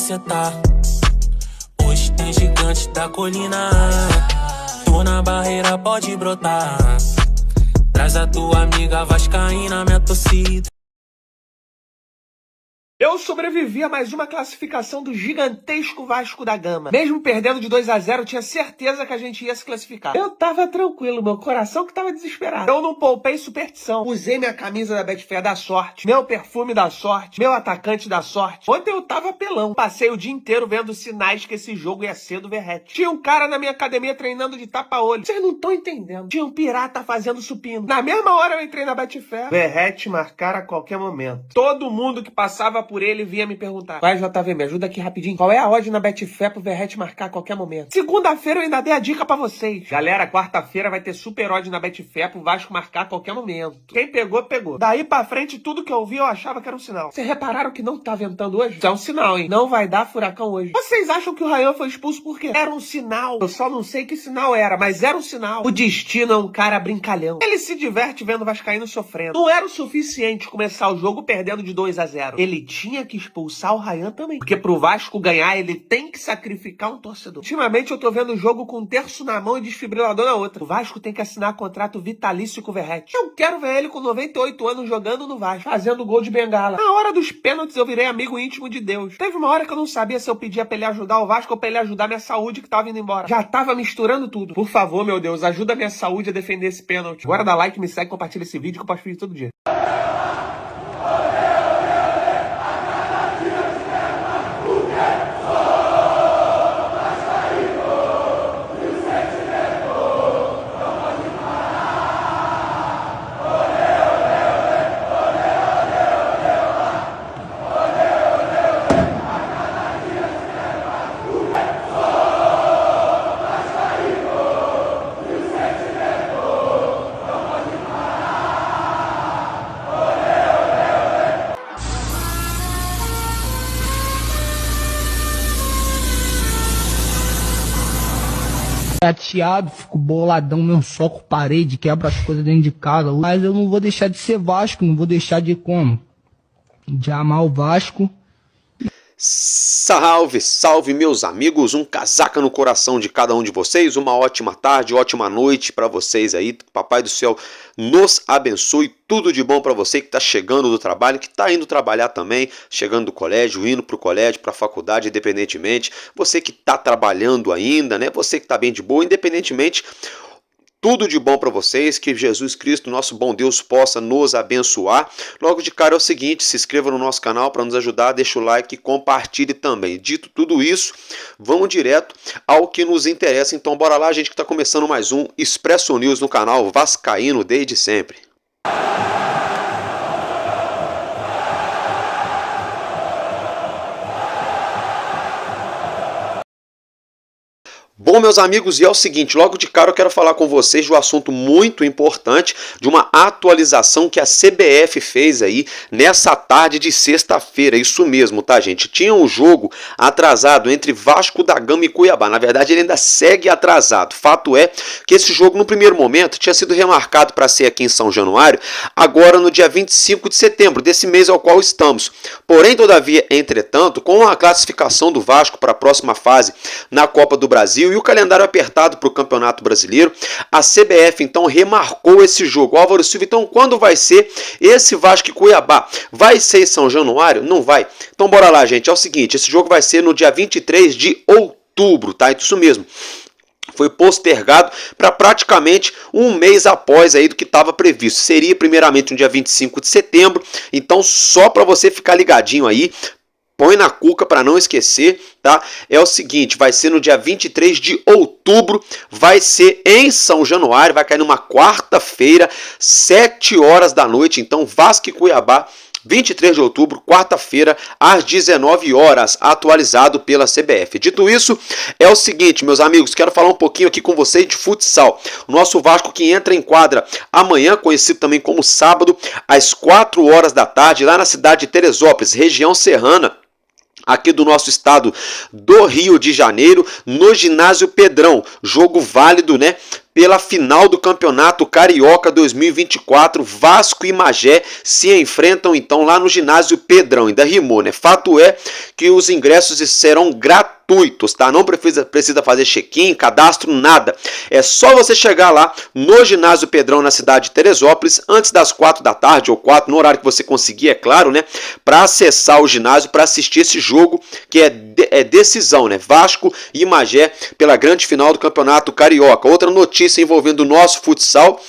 cê tá. Hoje tem gigantes da colina. Tô na barreira, pode brotar. Traz a tua amiga vascaína, minha torcida. Eu sobrevivi a mais uma classificação do gigantesco Vasco da Gama. Mesmo perdendo de 2-0, eu tinha certeza que a gente ia se classificar. Eu tava tranquilo, meu coração que tava desesperado. Eu não poupei superstição. Usei minha camisa da Betfair da sorte, meu perfume da sorte, meu atacante da sorte. Ontem eu tava pelão. Passei o dia inteiro vendo sinais que esse jogo ia ser do Verratti. Tinha um cara na minha academia treinando de tapa-olho. Vocês não estão entendendo. Tinha um pirata fazendo supino. Na mesma hora eu entrei na Betfair. Verratti marcar a qualquer momento. Todo mundo que passava por ele vinha me perguntar: vai, JV, me ajuda aqui rapidinho. Qual é a odd na Betfair pro Verratti marcar a qualquer momento? Segunda-feira eu ainda dei a dica pra vocês. Galera, quarta-feira vai ter super odd na Betfair pro Vasco marcar a qualquer momento. Quem pegou, pegou. Daí pra frente, tudo que eu vi eu achava que era um sinal. Vocês repararam que não tá ventando hoje? Isso é um sinal, hein? Não vai dar furacão hoje. Vocês acham que o Ryan foi expulso por quê? Era um sinal. Eu só não sei que sinal era, mas era um sinal. O destino é um cara brincalhão. Ele se diverte vendo o vascaíno sofrendo. Não era o suficiente começar o jogo perdendo de 2-0. Ele tinha que expulsar o Ryan também. Porque pro Vasco ganhar, ele tem que sacrificar um torcedor. Ultimamente eu tô vendo o jogo com um terço na mão e desfibrilador na outra. O Vasco tem que assinar contrato vitalício com o Verratti. Eu quero ver ele com 98 anos jogando no Vasco, fazendo gol de bengala. Na hora dos pênaltis eu virei amigo íntimo de Deus. Teve uma hora que eu não sabia se eu pedia pra ele ajudar o Vasco ou pra ele ajudar minha saúde que tava indo embora. Já tava misturando tudo. Por favor, meu Deus, ajuda a minha saúde a defender esse pênalti. Agora dá like, me segue, compartilha esse vídeo que eu posto vídeo todo dia. Chateado, fico boladão, mesmo, soco parede, quebro as coisas dentro de casa. Mas eu não vou deixar de ser Vasco, não vou deixar de como? De amar o Vasco. Salve, salve meus amigos, um casaca no coração de cada um de vocês, uma ótima tarde, ótima noite para vocês aí, Papai do Céu nos abençoe, tudo de bom para você que está chegando do trabalho, que está indo trabalhar também, chegando do colégio, indo para o colégio, para a faculdade, independentemente, você que está trabalhando ainda, né, você que está bem de boa, independentemente. Tudo de bom para vocês, que Jesus Cristo, nosso bom Deus, possa nos abençoar. Logo de cara é o seguinte, se inscreva no nosso canal para nos ajudar, deixa o like e compartilhe também. Dito tudo isso, vamos direto ao que nos interessa. Então bora lá, gente, que está começando mais um Expresso News no canal Vascaíno desde sempre. Bom, meus amigos, e é o seguinte, logo de cara eu quero falar com vocês de um assunto muito importante, de uma atualização que a CBF fez aí nessa tarde de sexta-feira, isso mesmo, tá, gente? Tinha um jogo atrasado entre Vasco da Gama e Cuiabá, na verdade ele ainda segue atrasado, fato é que esse jogo no primeiro momento tinha sido remarcado para ser aqui em São Januário, agora no dia 25 de setembro, desse mês ao qual estamos. Porém, todavia, entretanto, com a classificação do Vasco para a próxima fase na Copa do Brasil e o calendário apertado para o Campeonato Brasileiro, a CBF então remarcou esse jogo. Álvaro Silva, então quando vai ser esse Vasco e Cuiabá? Vai ser em São Januário? Não vai. Então bora lá, gente. É o seguinte, esse jogo vai ser no dia 23 de outubro, tá? Isso mesmo. Foi postergado para praticamente um mês após aí do que estava previsto. Seria primeiramente no dia 25 de setembro, então só para você ficar ligadinho aí, põe na cuca para não esquecer, tá? É o seguinte, vai ser no dia 23 de outubro, vai ser em São Januário, vai cair numa quarta-feira, 7 horas da noite, então Vasco e Cuiabá, 23 de outubro, quarta-feira, às 19 horas, atualizado pela CBF. Dito isso, é o seguinte, meus amigos, quero falar um pouquinho aqui com vocês de futsal. O nosso Vasco que entra em quadra amanhã, conhecido também como sábado, às 4 horas da tarde, lá na cidade de Teresópolis, região serrana, aqui do nosso estado do Rio de Janeiro, no ginásio Pedrão. Jogo válido, né? pela final do Campeonato Carioca 2024. Vasco e Magé se enfrentam então lá no ginásio Pedrão. Ainda rimou, né? Fato é que os ingressos serão gratuitos, tá? Não precisa fazer check-in, cadastro, nada. É só você chegar lá no ginásio Pedrão, na cidade de Teresópolis, antes das 4 da tarde, ou 4, no horário que você conseguir, é claro, né? Para acessar o ginásio, para assistir esse jogo que é decisão, né? Vasco e Magé pela grande final do Campeonato Carioca. Outra notícia envolvendo o nosso futsal.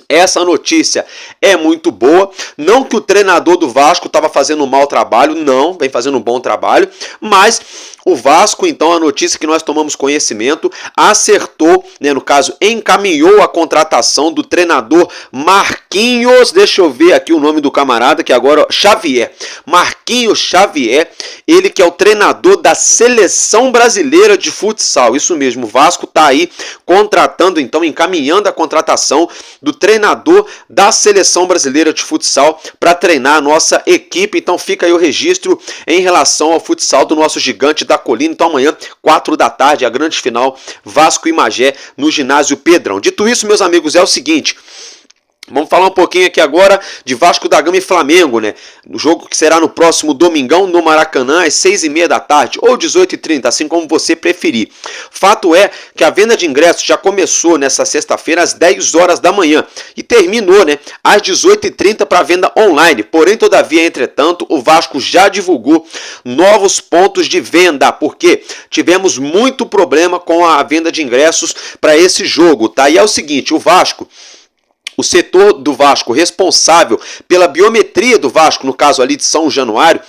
Essa notícia é muito boa, não que o treinador do Vasco estava fazendo um mau trabalho, não, vem fazendo um bom trabalho, mas o Vasco, então, a notícia que nós tomamos conhecimento, acertou, né, no caso, encaminhou a contratação do treinador Marquinhos, deixa eu ver aqui o nome do camarada, que agora, Xavier, Marquinhos Xavier, ele que é o treinador da Seleção Brasileira de Futsal, isso mesmo, o Vasco está aí contratando, então, encaminhando a contratação do treinador da Seleção Brasileira de Futsal para treinar a nossa equipe. Então fica aí o registro em relação ao futsal do nosso gigante da colina. Então amanhã, 4 da tarde, a grande final, Vasco e Magé no ginásio Pedrão. Dito isso, meus amigos, é o seguinte... Vamos falar um pouquinho aqui agora de Vasco da Gama e Flamengo, né? O jogo que será no próximo domingão no Maracanã, às 6h30 da tarde ou 18h30, assim como você preferir. Fato é que a venda de ingressos já começou nessa sexta-feira às 10 horas da manhã e terminou, né, às 18h30 para venda online. Porém, todavia, entretanto, o Vasco já divulgou novos pontos de venda, porque tivemos muito problema com a venda de ingressos para esse jogo, tá? E é o seguinte, o setor do Vasco responsável pela biometria do Vasco, no caso ali de São Januário,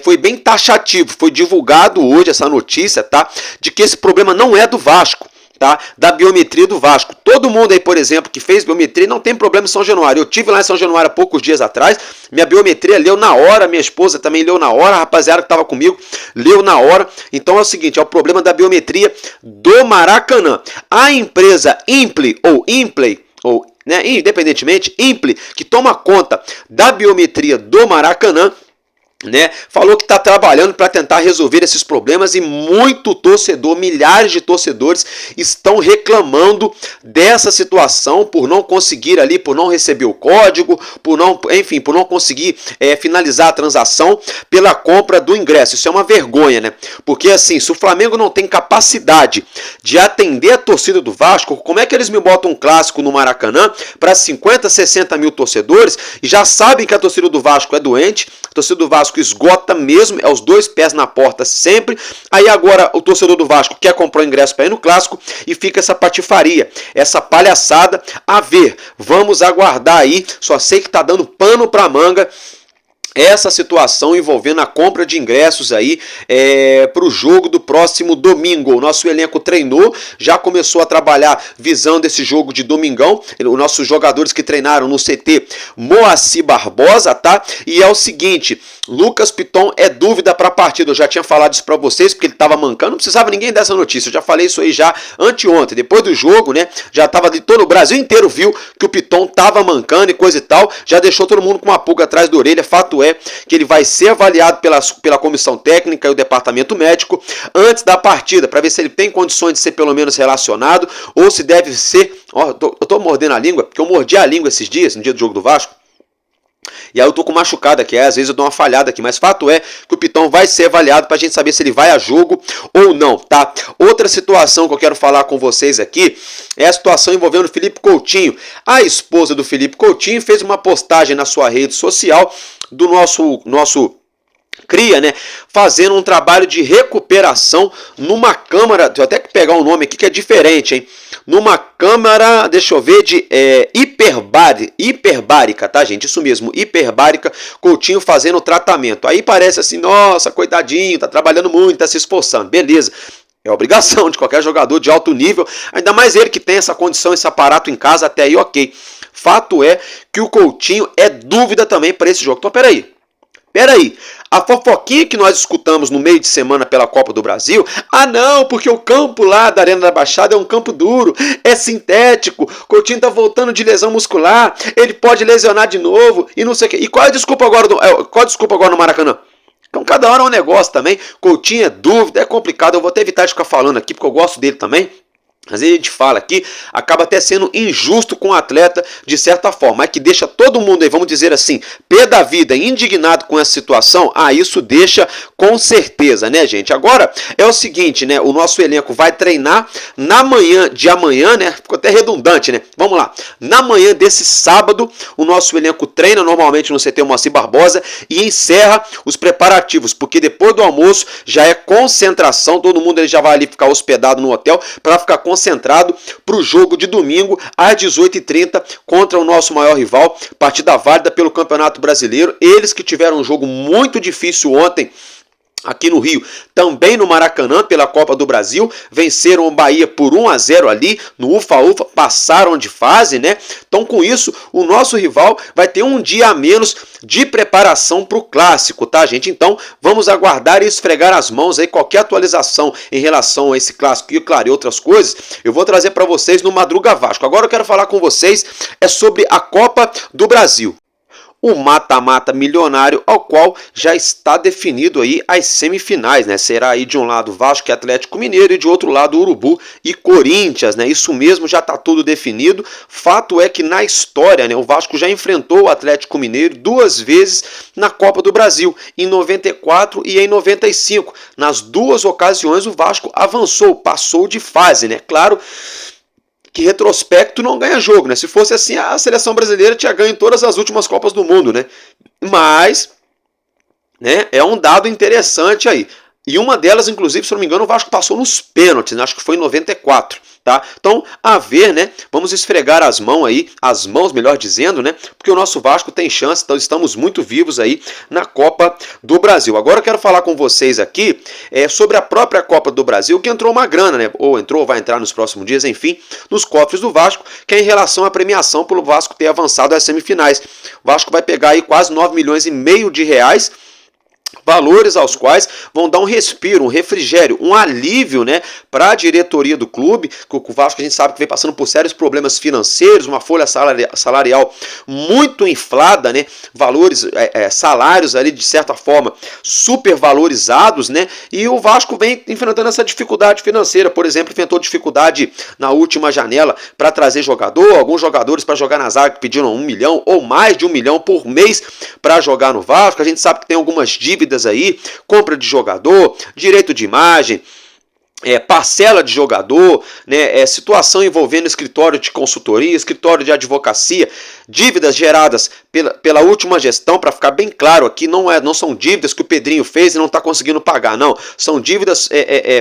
foi bem taxativo. Foi divulgado hoje essa notícia, tá? De que esse problema não é do Vasco, tá? Da biometria do Vasco. Todo mundo aí, por exemplo, que fez biometria não tem problema em São Januário. Eu tive lá em São Januário há poucos dias atrás, minha biometria leu na hora, minha esposa também leu na hora, a rapaziada que estava comigo leu na hora. Então é o seguinte, é o problema da biometria do Maracanã. A empresa Implay, né, independentemente, Implay, que toma conta da biometria do Maracanã, né, falou que está trabalhando para tentar resolver esses problemas e muito torcedor, milhares de torcedores estão reclamando dessa situação por não conseguir ali, por não receber o código, por não conseguir finalizar a transação pela compra do ingresso. Isso é uma vergonha, né? Porque assim, se o Flamengo não tem capacidade de atender a torcida do Vasco, como é que eles me botam um clássico no Maracanã para 50, 60 mil torcedores e já sabem que a torcida do Vasco é doente, a torcida do Vasco esgota mesmo, é os dois pés na porta sempre. Aí agora o torcedor do Vasco quer comprar o ingresso para ir no clássico e fica essa patifaria, essa palhaçada. A ver, vamos aguardar aí, só sei que tá dando pano pra manga essa situação envolvendo a compra de ingressos aí para o jogo do próximo domingo. O nosso elenco treinou, já começou a trabalhar visando esse jogo de domingão. Os nossos jogadores que treinaram no CT Moacir Barbosa, tá? E é o seguinte, Lucas Piton é dúvida para a partida. Eu já tinha falado isso para vocês, porque ele estava mancando. Não precisava ninguém dessa notícia. Eu já falei isso aí já anteontem. Depois do jogo, né? Já estava ali, todo o Brasil inteiro viu que o Piton estava mancando e coisa e tal. Já deixou todo mundo com uma pulga atrás da orelha. Fato é que ele vai ser avaliado pela comissão técnica e o departamento médico antes da partida, para ver se ele tem condições de ser pelo menos relacionado ou se deve ser... eu tô mordendo a língua, porque eu mordi a língua esses dias, no dia do jogo do Vasco. E aí eu tô com machucada aqui, às vezes eu dou uma falhada aqui, mas fato é que o Piton vai ser avaliado pra gente saber se ele vai a jogo ou não, tá? Outra situação que eu quero falar com vocês aqui é a situação envolvendo o Felipe Coutinho. A esposa do Felipe Coutinho fez uma postagem na sua rede social do nosso cria, né, fazendo um trabalho de recuperação numa câmara, deixa eu até pegar um nome aqui que é diferente, hein? Numa câmara, deixa eu ver, de hiperbárica, tá, gente? Isso mesmo, hiperbárica, Coutinho fazendo o tratamento. Aí parece assim, nossa, coitadinho, tá trabalhando muito, tá se esforçando, beleza. É obrigação de qualquer jogador de alto nível, ainda mais ele que tem essa condição, esse aparato em casa, até aí ok. Fato é que o Coutinho é dúvida também para esse jogo. Então, peraí, a fofoquinha que nós escutamos no meio de semana pela Copa do Brasil, não, porque o campo lá da Arena da Baixada é um campo duro, é sintético, Coutinho tá voltando de lesão muscular, ele pode lesionar de novo e não sei o que. E qual a desculpa agora no Maracanã? Então cada hora é um negócio também, Coutinho é dúvida, é complicado, eu vou até evitar de ficar falando aqui porque eu gosto dele também. às vezes a gente fala aqui, acaba até sendo injusto com o atleta de certa forma, é que deixa todo mundo aí, vamos dizer assim, pé da vida, indignado com essa situação. Isso deixa com certeza, né, gente? Agora é o seguinte, né, o nosso elenco vai treinar na manhã de amanhã, né, ficou até redundante, né, vamos lá, na manhã desse sábado, o nosso elenco treina normalmente no CT Moacir Barbosa e encerra os preparativos, porque depois do almoço já é concentração, todo mundo ele já vai ali ficar hospedado no hotel para ficar concentrado para o jogo de domingo às 18h30 contra o nosso maior rival, partida válida pelo Campeonato Brasileiro. Eles que tiveram um jogo muito difícil ontem aqui no Rio, também no Maracanã, pela Copa do Brasil, venceram o Bahia por 1-0 ali, no Ufa-Ufa, passaram de fase, né? Então com isso, o nosso rival vai ter um dia a menos de preparação para o Clássico, tá, gente? Então vamos aguardar e esfregar as mãos aí, qualquer atualização em relação a esse Clássico e, claro, e outras coisas, eu vou trazer para vocês no Madruga Vasco. Agora eu quero falar com vocês sobre a Copa do Brasil. O mata-mata milionário, ao qual já está definido aí as semifinais, né? Será aí de um lado Vasco e Atlético Mineiro e de outro lado Urubu e Corinthians, né? Isso mesmo, já está tudo definido. Fato é que na história, né, o Vasco já enfrentou o Atlético Mineiro 2 vezes na Copa do Brasil, em 94 e em 95. Nas 2 ocasiões o Vasco avançou, passou de fase, né? Claro que retrospecto não ganha jogo, né? Se fosse assim, a seleção brasileira tinha ganho em todas as últimas Copas do Mundo, né? Mas, né, é um dado interessante aí. E uma delas, inclusive, se não me engano, o Vasco passou nos pênaltis, né? Acho que foi em 94, tá? Então, a ver, né? Vamos esfregar as mãos, melhor dizendo, né? Porque o nosso Vasco tem chance, então estamos muito vivos aí na Copa do Brasil. Agora eu quero falar com vocês aqui sobre a própria Copa do Brasil, que entrou uma grana, né? Ou entrou, ou vai entrar nos próximos dias, enfim, nos cofres do Vasco, que é em relação à premiação pelo Vasco ter avançado às semifinais. O Vasco vai pegar aí quase 9,5 milhões de reais, valores aos quais vão dar um respiro, um refrigério, um alívio, né, para a diretoria do clube, que o Vasco a gente sabe que vem passando por sérios problemas financeiros, uma folha salarial muito inflada, né, valores, salários ali de certa forma super valorizados, né, e o Vasco vem enfrentando essa dificuldade financeira. Por exemplo, enfrentou dificuldade na última janela para trazer jogador, alguns jogadores para jogar na zaga que pediram 1 milhão ou mais de 1 milhão por mês para jogar no Vasco. A gente sabe que tem algumas dívidas aí, compra de jogador, direito de imagem, parcela de jogador, né, situação envolvendo escritório de consultoria, escritório de advocacia, dívidas geradas pela última gestão. Para ficar bem claro aqui, não são dívidas que o Pedrinho fez e não está conseguindo pagar, não. São dívidas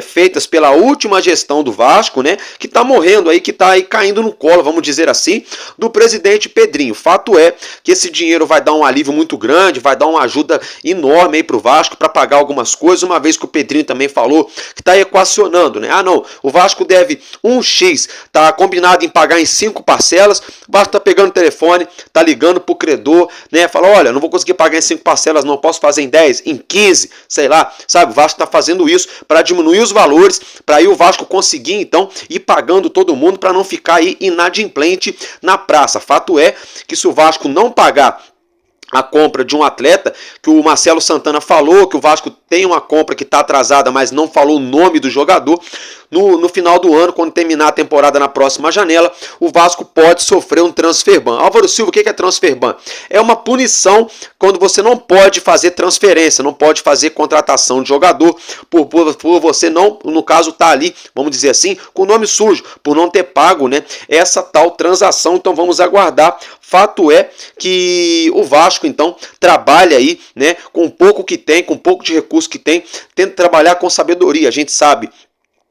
feitas pela última gestão do Vasco, né, que está morrendo aí, que está aí caindo no colo, vamos dizer assim, do presidente Pedrinho. Fato é que esse dinheiro vai dar um alívio muito grande, vai dar uma ajuda enorme aí para o Vasco para pagar algumas coisas, uma vez que o Pedrinho também falou que está equacionando, né? Não, o Vasco deve 1x, tá combinado em pagar em 5 parcelas, o Vasco tá pegando o telefone, tá ligando pro credor, né? Fala, olha, não vou conseguir pagar em 5 parcelas, não posso fazer em 10, em 15, sei lá, sabe? O Vasco tá fazendo isso para diminuir os valores, para aí o Vasco conseguir, então, ir pagando todo mundo, para não ficar aí inadimplente na praça. Fato é que se o Vasco não pagar a compra de um atleta, que o Marcelo Santana falou que o Vasco tem uma compra que está atrasada, mas não falou o nome do jogador. No final do ano, quando terminar a temporada na próxima janela, o Vasco pode sofrer um transfer ban. Álvaro Silva, o que é transfer ban? É uma punição quando você não pode fazer transferência, não pode fazer contratação de jogador, por você não, no caso, tá ali, vamos dizer assim, com o nome sujo, por não ter pago, né, essa tal transação. Então vamos aguardar. Fato é que o Vasco, então, trabalha aí, né, com pouco que tem, com pouco de recurso que tem, tenta trabalhar com sabedoria. A gente sabe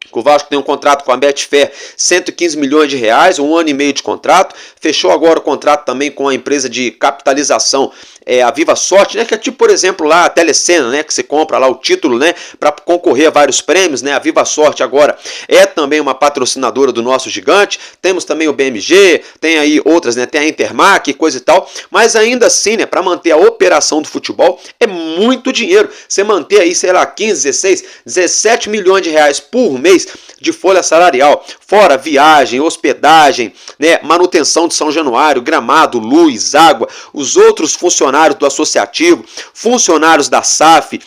que o Vasco tem um contrato com a Betfair, 115 milhões de reais, 1 ano e meio de contrato. Fechou agora o contrato também com a empresa de capitalização, a Viva Sorte, né, que é tipo, por exemplo, lá a Telecena, né, que você compra lá o título, né, para concorrer a vários prêmios, né. A Viva Sorte agora é também uma patrocinadora do nosso gigante. Temos também o BMG, tem aí outras, né, tem a Intermac e coisa e tal, mas ainda assim, né, para manter a operação do futebol é muito dinheiro. Você manter aí, sei lá, 15, 16, 17 milhões de reais por mês de folha salarial, fora viagem, hospedagem, né, manutenção de São Januário, gramado, luz, água, os outros funcionários do associativo, funcionários da SAF,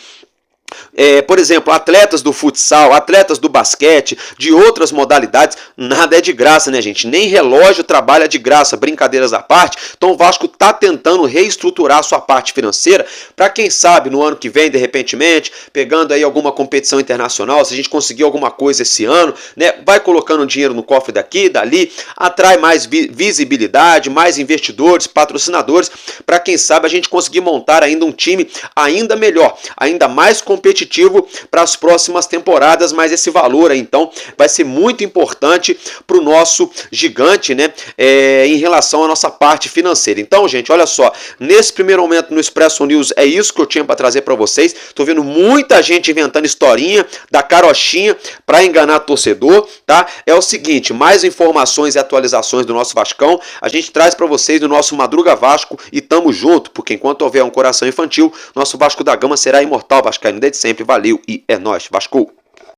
por exemplo, atletas do futsal, atletas do basquete, de outras modalidades, nada é de graça, né, gente? Nem relógio trabalha de graça, brincadeiras à parte. Então o Vasco está tentando reestruturar a sua parte financeira para, quem sabe, no ano que vem, de repentemente, pegando aí alguma competição internacional, se a gente conseguir alguma coisa esse ano, né, vai colocando dinheiro no cofre daqui, dali, atrai mais visibilidade, mais investidores, patrocinadores, para, quem sabe, a gente conseguir montar ainda um time ainda melhor, ainda mais competitivo para as próximas temporadas. Mas esse valor aí, então, vai ser muito importante para o nosso gigante, né, em relação à nossa parte financeira. Então, gente, olha só, nesse primeiro momento no Expresso News é isso que eu tinha para trazer para vocês. Tô vendo muita gente inventando historinha da carochinha para enganar torcedor, tá? É o seguinte, mais informações e atualizações do nosso Vascão a gente traz para vocês no nosso Madruga Vasco, e tamo junto, porque enquanto houver um coração infantil, nosso Vasco da Gama será imortal vascaíno desde sempre. Valeu e é nóis, Vasco!